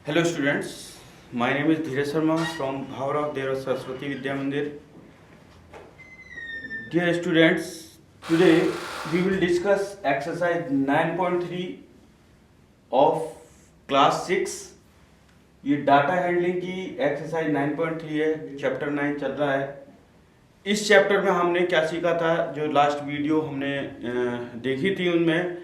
Hello students, my name is Dheeraj Sharma from Bhavarav Deva Saraswati Vidya Mandir. Dear students, today we will discuss exercise 9.3 of class 6. ये data handling की exercise 9.3 है, chapter 9 चल रहा है। इस chapter में हमने क्या सीखा था, जो लास्ट वीडियो हमने देखी थी उनमें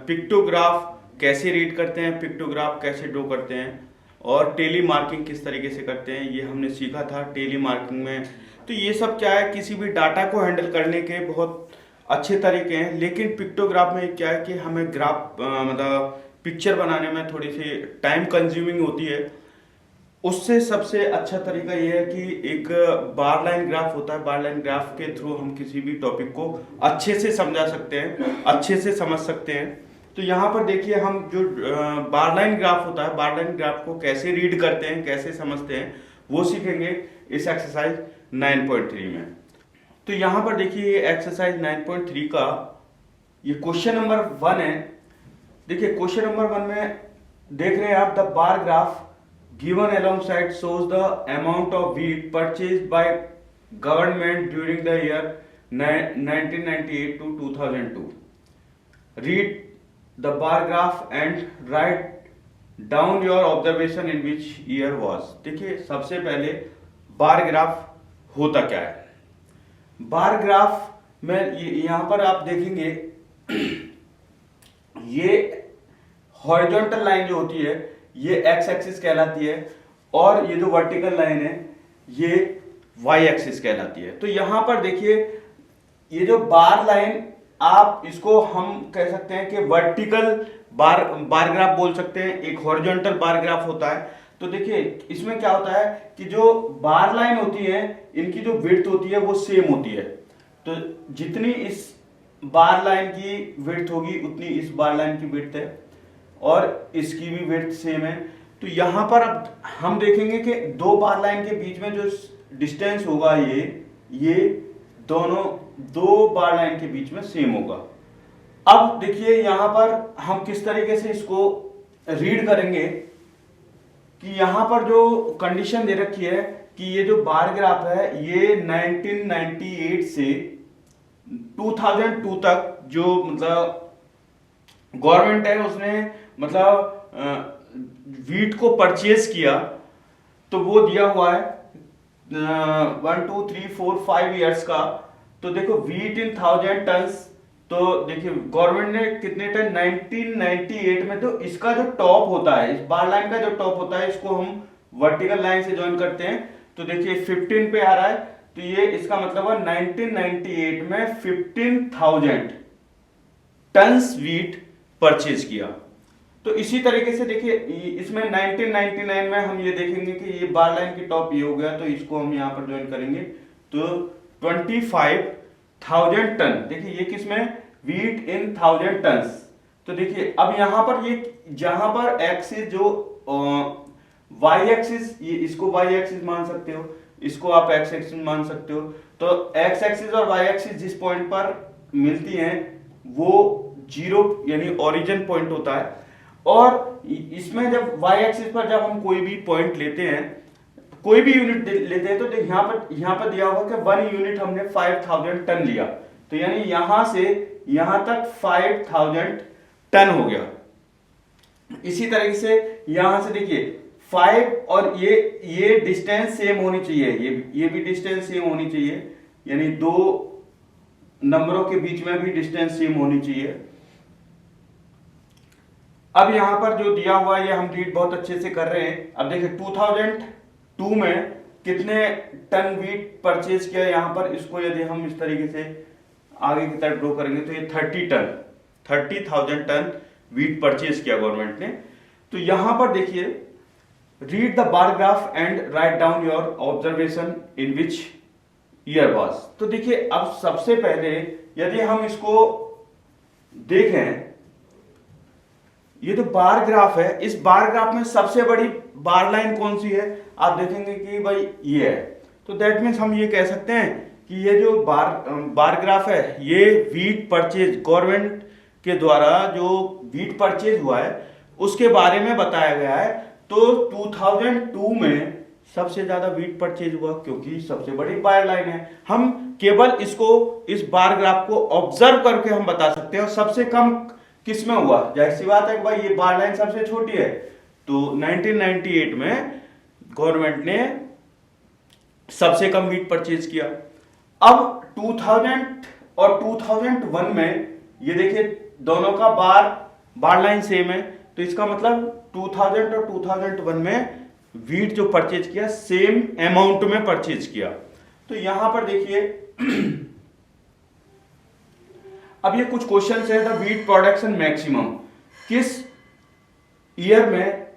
पिक्टोग्राफ कैसे रीड करते हैं, पिक्टोग्राफ कैसे ड्रॉ करते हैं और टेली मार्किंग किस तरीके से करते हैं, ये हमने सीखा था टेली मार्किंग में। तो ये सब क्या है, किसी भी डाटा को हैंडल करने के बहुत अच्छे तरीके हैं, लेकिन पिक्टोग्राफ में क्या है कि हमें ग्राफ मतलब पिक्चर बनाने में थोड़ी सी टाइम कंज्यूमिंग होती है। उससे सबसे अच्छा तरीका ये है कि एक बार लाइन ग्राफ होता है, बार लाइन ग्राफ के थ्रू हम किसी भी टॉपिक को अच्छे से समझा सकते हैं, अच्छे से समझ सकते हैं। तो यहाँ पर देखिए, हम जो बार लाइन ग्राफ होता है, बार लाइन ग्राफ को कैसे रीड करते हैं, कैसे समझते हैं, वो सीखेंगे इस एक्सरसाइज 9.3 में। तो यहाँ पर देखिए एक्सरसाइज 9.3 का ये क्वेश्चन नंबर 1 है। देखिए क्वेश्चन नंबर 1 में देख रहे हैं आप, the bar graph given alongside shows the amount of wheat purchased by government during the year 1998 to 2002. Read the bar graph and write down your observation in which year was. देखिए सबसे पहले bar graph होता क्या है। Bar graph में यहाँ पर आप देखेंगे ये हॉरिजॉन्टल लाइन जो होती है ये एक्स एक्सिस कहलाती है और ये जो वर्टिकल लाइन है ये वाई एक्सिस कहलाती है। तो यहां पर देखिए ये जो बार लाइन, आप इसको हम कह सकते हैं कि वर्टिकल बार ग्राफ बोल सकते हैं, एक हॉरिजॉन्टल बार ग्राफ होता है। तो देखिए इसमें क्या होता है कि जो बार लाइन होती है इनकी जो विड्थ होती है वो सेम होती है। तो जितनी इस बार लाइन की विड्थ होगी उतनी इस बार लाइन की विड्थ है और इसकी भी विड्थ सेम है। तो यहां पर अब हम देखेंगे कि दो बार लाइन के बीच में जो डिस्टेंस होगा ये दोनों दो बार लाइन के बीच में सेम होगा। अब देखिए यहां पर हम किस तरीके से इसको रीड करेंगे कि यहां पर जो कंडीशन दे रखी है कि ये जो बार ग्राफ है ये 1998 से 2002 तक जो मतलब गवर्नमेंट है उसने मतलब वीट को परचेज किया, तो वो दिया हुआ है 1 2 3 4 5 ईयर्स का। तो देखो वीट इन 1000 टन्स, तो देखिए गवर्नमेंट ने कितने टन 1998 में, तो इसका जो टॉप होता है, इस बार लाइन का जो टॉप होता है इसको हम वर्टिकल लाइन से ज्वाइन करते हैं। तो देखिए 15 पे आ रहा है, तो ये इसका मतलब है 1998 में 15,000 टन्स वीट परचेज किया। तो इसी तरीके से देखिए इसमें 1999 में हम ये देखेंगे कि ये बार लाइन की टॉप ये हो गया, तो इसको हम यहाँ पर ज्वाइन करेंगे तो 25,000 टन। देखिए ये किसमें, वीट इन 1000 टन्स। तो देखिए अब यहाँ पर ये जहां पर एक्सिस जो वाई एक्सिस, ये इसको वाई एक्सिस मान सकते हो, इसको आप एक्स एक्सिस मान सकते हो। तो एक्स एक्सिस और वाई एक्सिस जिस पॉइंट पर मिलती हैं वो जीरो यानी ओरिजिन पॉइंट होता है। और इसमें जब वाई एक्सिस पर जब हम कोई भी पॉइंट लेते हैं, कोई भी यूनिट लेते हैं, तो यहाँ पर दिया होगा कि 1 यूनिट हमने 5000 टन लिया, तो यानी यहां से यहां तक 5000 टन हो गया। इसी तरीके से यहां से देखिए 5 और ये डिस्टेंस सेम होनी चाहिए, ये भी डिस्टेंस सेम होनी चाहिए, यानी दो नंबरों के बीच में भी डिस्टेंस सेम होनी चाहिए। अब यहां पर जो दिया हुआ है ये हम रीड बहुत अच्छे से कर रहे हैं। अब देखिए 2002 में कितने टन वीट परचेज किया यहां पर, इसको यदि हम इस तरीके से आगे की तरफ ड्रॉ करेंगे तो ये 30,000 टन वीट परचेज किया गवर्नमेंट ने। तो यहां पर देखिए read the bar graph and write down your observation in which year was. तो देखिए अब सबसे पहले यदि हम इसको देखें, ये जो बार ग्राफ है, इस बार ग्राफ में सबसे बड़ी बार लाइन कौन सी है, आप देखेंगे कि भाई ये है। तो दैट मीन्स हम ये कह सकते हैं कि ये जो बार ग्राफ है ये वीट परचेज, गवर्नमेंट के द्वारा जो वीट परचेज हुआ है उसके बारे में बताया गया है। तो 2002 में सबसे ज्यादा वीट परचेज हुआ क्योंकि सबसे बड़ी बार लाइन है। हम केवल इसको, इस बार ग्राफ को ऑब्जर्व करके हम बता सकते हैं। और सबसे कम किस में हुआ, जाहिर सी बात है कि भाई ये बार लाइन सबसे छोटी है, तो 1998 में गवर्नमेंट ने सबसे कम वीट परचेज किया। अब 2000 और 2001 में ये देखिए दोनों का बार लाइन सेम है, तो इसका मतलब 2000 और 2001 में वीट जो परचेज किया सेम अमाउंट में परचेज किया। तो यहां पर देखिए अब ये कुछ क्वेश्चन है। द वीट प्रोडक्शन मैक्सिमम, किस ईयर में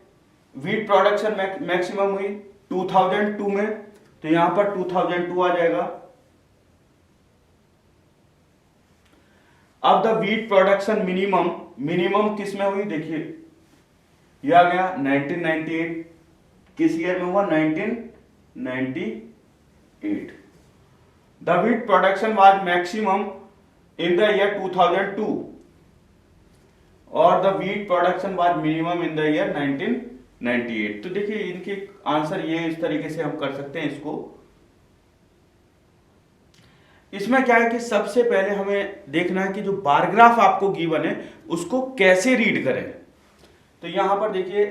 वीट प्रोडक्शन मैक्सिमम हुई? 2002 में, तो यहां पर 2002 आ जाएगा। अब द वीट प्रोडक्शन मिनिमम किस में हुई? देखिए ये आ गया 1998, किस ईयर में हुआ? 1998। The wheat production was maximum in the year 2002 और the wheat production was minimum in the year 1998। तो देखिए इनके आंसर ये इस तरीके से हम कर सकते हैं इसको। इसमें क्या है कि सबसे पहले हमें देखना है कि जो बार ग्राफ आपको गिवन है उसको कैसे रीड करें। तो यहां पर देखिए,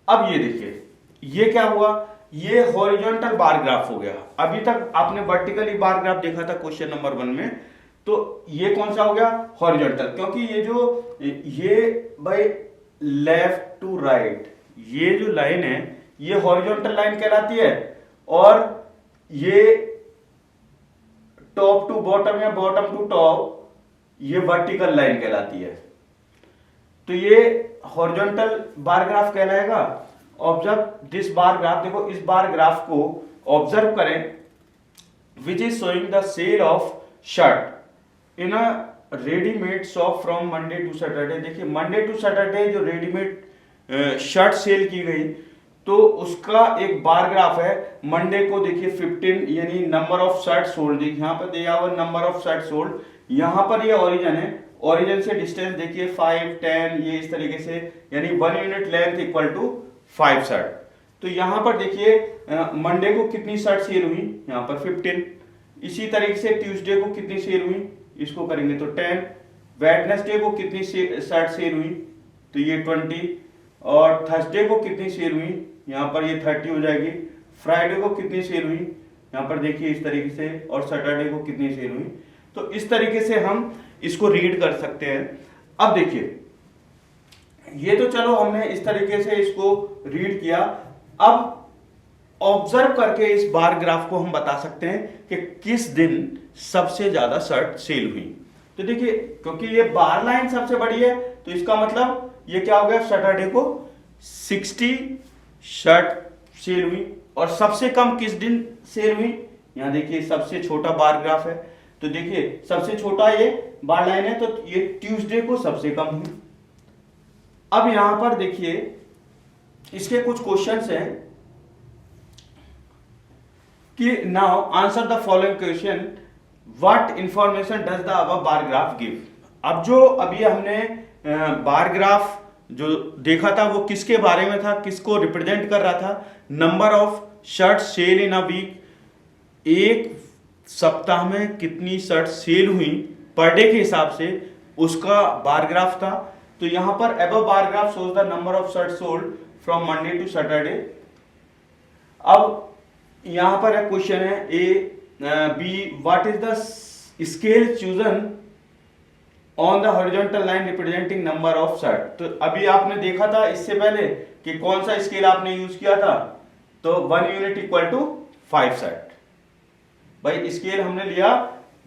अब ये देखिए ये क्या हुआ, ये हॉरिजॉन्टल बार ग्राफ हो गया। अभी तक आपने वर्टिकली बार ग्राफ देखा था क्वेश्चन नंबर 1 में, तो ये कौन सा हो गया? हॉरिजॉन्टल, क्योंकि ये भाई लेफ्ट टू राइट ये जो लाइन है ये हॉरिजॉन्टल लाइन कहलाती है, और ये टॉप टू बॉटम या बॉटम टू टॉप ये वर्टिकल लाइन कहलाती है। तो ये हॉरिजॉन्टल बार ग्राफ कहलाएगा। ऑब्जर्व दिस बार ग्राफ, देखो इस बार ग्राफ को ऑब्जर्व करें, which is showing the sale of shirt in a readymade shop from Monday to Saturday. देखिए मंडे टू सैटरडे जो रेडीमेड शर्ट सेल की गई, तो उसका एक बार ग्राफ है। मंडे को देखिए 15 यानी नंबर ऑफ शर्ट सोल्ड, यहाँ पर दिया हुआ नंबर ऑफ शर्ट सोल्ड, यहाँ पर ये ओरिजिन है, ओरिजिन से डिस्टेंस देखिए 5, 10 ये इस तरीके से, यानी 1 unit length equal to 5 shirt. तो यहां पर देखिए मंडे को कितनी शर्ट सेल हुई, यहां पर 15। इसी तरीके से ट्यूसडे को कितनी सेल हुई, इसको करेंगे तो 10। वेडनेसडे को कितनी शर्ट सेल हुई, तो ये 20। और थर्सडे को कितनी सेल हुई, यहां पर ये 30 हो जाएगी। फ्राइडे को कितनी सेल हुई, यहां पर देखिए इस तरीके से, और सैटरडे को कितनी सेल हुई। तो इस तरीके से हम इसको रीड कर सकते हैं। अब देखिए ये तो चलो हमने इस तरीके से इसको रीड किया। अब ऑब्जर्व करके इस बार ग्राफ को हम बता सकते हैं कि किस दिन सबसे ज्यादा शर्ट सेल हुई। तो देखिए क्योंकि ये बार लाइन सबसे बड़ी है, तो इसका मतलब ये क्या हो गया, सैटरडे को 60 शर्ट सेल हुई। और सबसे कम किस दिन सेल हुई, यहां देखिए सबसे छोटा बार ग्राफ है, तो देखिए सबसे छोटा ये बार लाइन है, तो ये ट्यूसडे को सबसे कम हुई। अब यहां पर देखिए इसके कुछ क्वेश्चंस हैं कि now answer the following question, what information does the above bar graph give. अब जो अभी हमने बार ग्राफ जो देखा था वो किसके बारे में था, किसको रिप्रेजेंट कर रहा था? Number of shirt sale in a week, एक सप्ताह में कितनी शर्ट सेल हुई पर डे के हिसाब से, उसका बार ग्राफ था। तो यहां पर above bar graph shows the number of shirt sold from Monday to Saturday. अब यहां पर एक क्वेश्चन है A B, what is the scale chosen on the horizontal line representing number of shirt. तो अभी आपने देखा था इससे पहले कि कौन सा स्केल आपने यूज किया था, तो 1 यूनिट इक्वल टू 5 शर्ट। भाई स्केल हमने लिया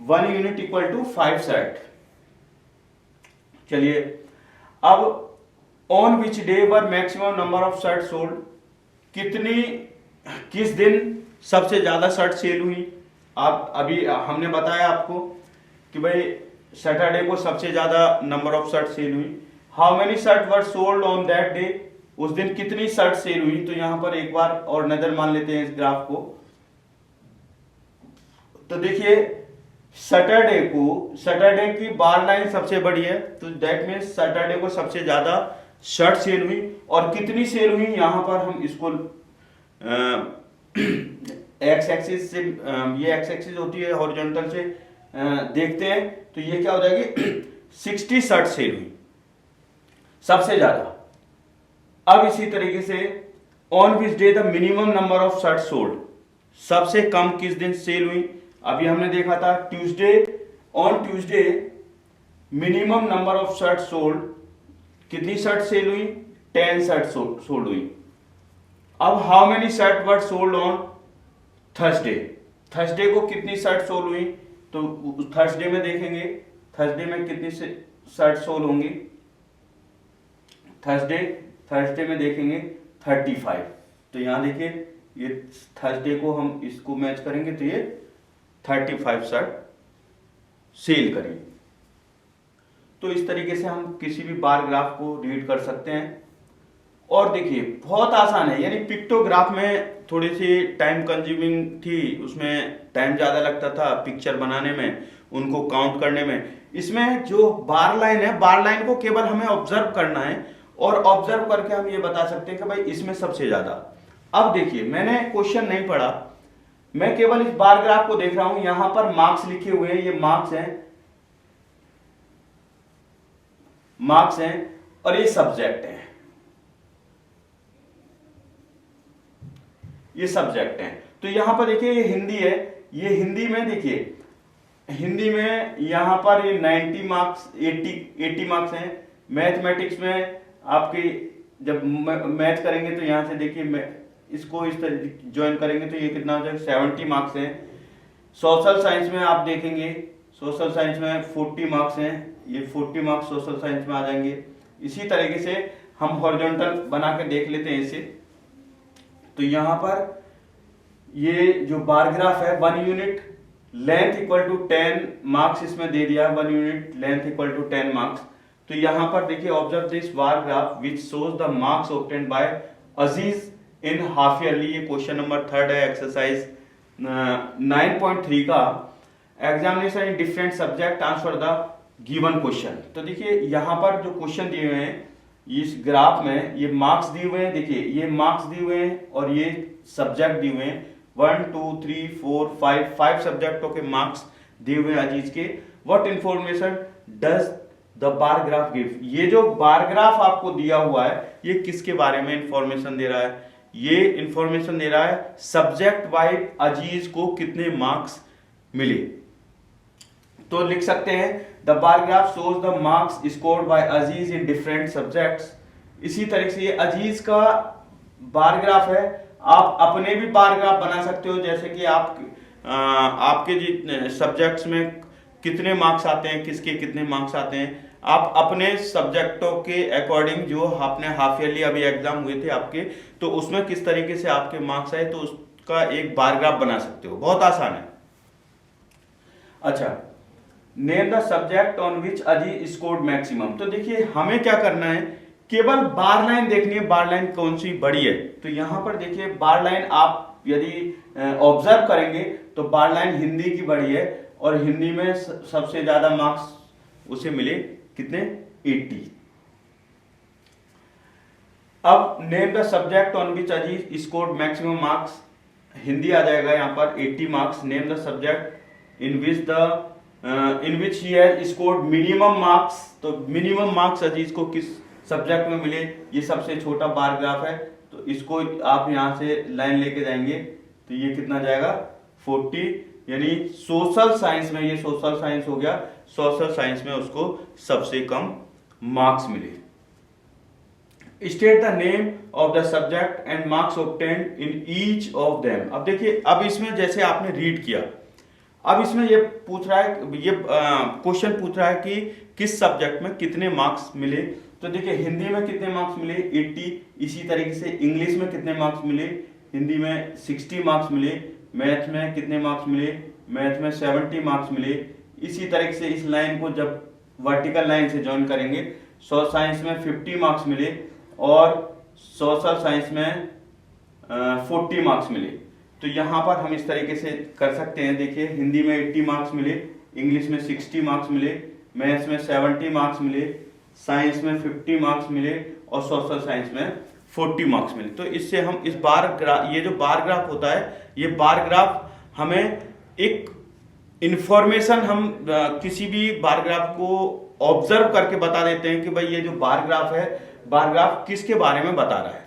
1 यूनिट इक्वल टू 5 शर्ट। चलिए अब on which day were maximum number of shirt sold, किस दिन सबसे ज्यादा शर्ट सेल हुई। आप अभी हमने बताया आपको कि भाई सैटरडे को सबसे ज्यादा नंबर ऑफ शर्ट सेल हुई। How many shirt were sold on that day, उस दिन कितनी शर्ट सेल हुई। तो यहां पर एक बार और नजर मान लेते हैं इस ग्राफ को। तो देखिए सैटरडे की बार लाइन सबसे बड़ी है, तो दैट मीन्स सैटरडे को सबसे ज्यादा शर्ट सेल हुई और कितनी सेल हुई, यहां पर हम इसको एक्स एक्सिस से ये एक्स एक्सिस होती है हॉरिजॉन्टल से देखते हैं तो ये क्या हो जाएगी 60 शर्ट सेल हुई सबसे ज्यादा। अब इसी तरीके से on which day the minimum number of shirt sold, सबसे कम किस दिन सेल हुई, अभी हमने देखा था Tuesday, on Tuesday minimum number of shirt sold, कितनी शर्ट सेल हुई 10 शर्ट सोल्ड हुई। अब how many shirt were sold on Thursday, Thursday को कितनी शर्ट सोल्ड हुई, तो थर्सडे में देखेंगे थर्सडे में कितनी शर्ट सोल्ड होंगी, थर्सडे में देखेंगे 35। तो यहां देखिए ये थर्सडे को हम इसको मैच करेंगे तो ये 35 शर्ट सेल करेंगे। तो इस तरीके से हम किसी भी बार ग्राफ को रीड कर सकते हैं। और देखिए बहुत आसान है, यानी पिक्टोग्राफ में थोड़ी सी टाइम कंज्यूमिंग थी, उसमें टाइम ज्यादा लगता था पिक्चर बनाने में, उनको काउंट करने में। इसमें जो बार लाइन है, बार लाइन को केवल हमें ऑब्जर्व करना है और ऑब्जर्व करके हम ये बता सकते हैं कि भाई इसमें सबसे ज्यादा। अब देखिए मैंने क्वेश्चन नहीं पढ़ा, मैं केवल इस बार ग्राफ को देख रहा हूं, यहां पर मार्क्स लिखे हुए हैं, ये मार्क्स हैं और ये सब्जेक्ट है, ये सब्जेक्ट है। तो यहां पर देखिए ये हिंदी है, ये हिंदी में देखिए हिंदी में यहां पर ये 90 मार्क्स 80 मार्क्स हैं। मैथमेटिक्स में आपकी जब मैथ करेंगे तो यहां से देखिए इसको इस तरह ज्वाइन करेंगे तो ये कितना हो जाएगा 70 मार्क्स हैं। सोशल साइंस में आप देखेंगे, सोशल साइंस में 40 मार्क्स हैं, ये 40 मार्क्स सोशल साइंस में आ जाएंगे। इसी तरीके से हम हॉरिजॉन्टल बना के देख लेते हैं इसे। तो यहां पर ये जो बार ग्राफ है 1 unit length equal to 10 marks इसमें दे दिया, 1 unit length equal to 10 marks. तो यहां पर देखिए observe this bar graph which shows the marks obtained by Aziz in half yearly. ये क्वेश्चन नंबर 3 है एक्सरसाइज 9.3 का, examination in different subject answer the given question. तो देखिए यहां पर जो क्वेश्चन दिए हुए हैं इस ग्राफ में, ये मार्क्स दिए हुए हैं, देखिए ये मार्क्स दिए हुए हैं और ये सब्जेक्ट दिए हुए हैं, 1 2 3 4 5 सब्जेक्टों के मार्क्स दिए हुए हैं अजीज के। What information does the bar graph give, ये जो बार ग्राफ आपको दिया हुआ है ये किसके बारे में इंफॉर्मेशन दे रहा है, ये इंफॉर्मेशन दे रहा है सब्जेक्ट वाइज अजीज को कितने मार्क्स मिले। तो लिख सकते हैं the bar graph shows the marks scored by Aziz in different subjects. इसी तरह से ये अजीज का बार ग्राफ है, आप अपने भी बार ग्राफ बना सकते हो, जैसे कि आपके सब्जेक्ट्स में कितने मार्क्स आते हैं, किसके कितने मार्क्स आते हैं, आप अपने सब्जेक्टों के अकॉर्डिंग जो आपने हाफ ईयरली अभी एग्जाम हुए थे आपके, तो उसमें किस तरीके से आपके मार्क्स आए तो उसका एक बार ग्राफ बना सकते हो, बहुत आसान है। अच्छा, name the subject on which Aziz scored maximum. तो देखिए हमें क्या करना है, केवल बार लाइन देखनी है, बार लाइन कौन सी बड़ी है। तो यहां पर देखिए बार लाइन आप यदि ऑब्जर्व करेंगे तो बार लाइन हिंदी की बड़ी है और हिंदी में सबसे ज्यादा मार्क्स उसे मिले कितने 80। अब name the subject on which Aziz scored maximum marks, Hindi आ जाएगा यहां पर 80 marks. Name the subject in which he has scored minimum marks, तो मिनिमम मार्क्स अजीज को किस सब्जेक्ट में मिले, ये सबसे छोटा बार ग्राफ है। तो इसको आप यहां से लाइन लेके जाएंगे तो ये कितना जाएगा 40, यानी सोशल साइंस में, ये सोशल साइंस हो गया, सोशल साइंस में उसको सबसे कम मार्क्स मिले। State the name of the subject and marks obtained in each of them. अब देखिए अब इसमें जैसे आपने रीड किया, अब इसमें ये पूछ रहा है, ये क्वेश्चन पूछ रहा है कि किस सब्जेक्ट में कितने मार्क्स मिले। तो देखिए हिंदी में कितने मार्क्स मिले 80, इसी तरीके से इंग्लिश में कितने मार्क्स मिले, हिंदी में 60 मार्क्स मिले, मैथ में कितने मार्क्स मिले, मैथ में 70 मार्क्स मिले। इसी तरीके से इस लाइन को जब वर्टिकल लाइन से ज्वाइन करेंगे, सोशल साइंस में 50 मार्क्स मिले और सोशल साइंस में 40 मार्क्स मिले। तो यहां पर हम इस तरीके से कर सकते हैं, देखिए हिंदी में 80 मार्क्स मिले, इंग्लिश में 60 मार्क्स मिले, मैथ्स में 70 मार्क्स मिले, साइंस में 50 मार्क्स मिले और सोशल साइंस में 40 मार्क्स मिले। तो इससे हम इस ये जो बार ग्राफ होता है, ये बार ग्राफ हमें एक इंफॉर्मेशन, हम किसी भी बार ग्राफ को ऑब्जर्व करके बता देते हैं कि भाई ये जो बार ग्राफ है, बार ग्राफ किसके बारे में बता रहा है।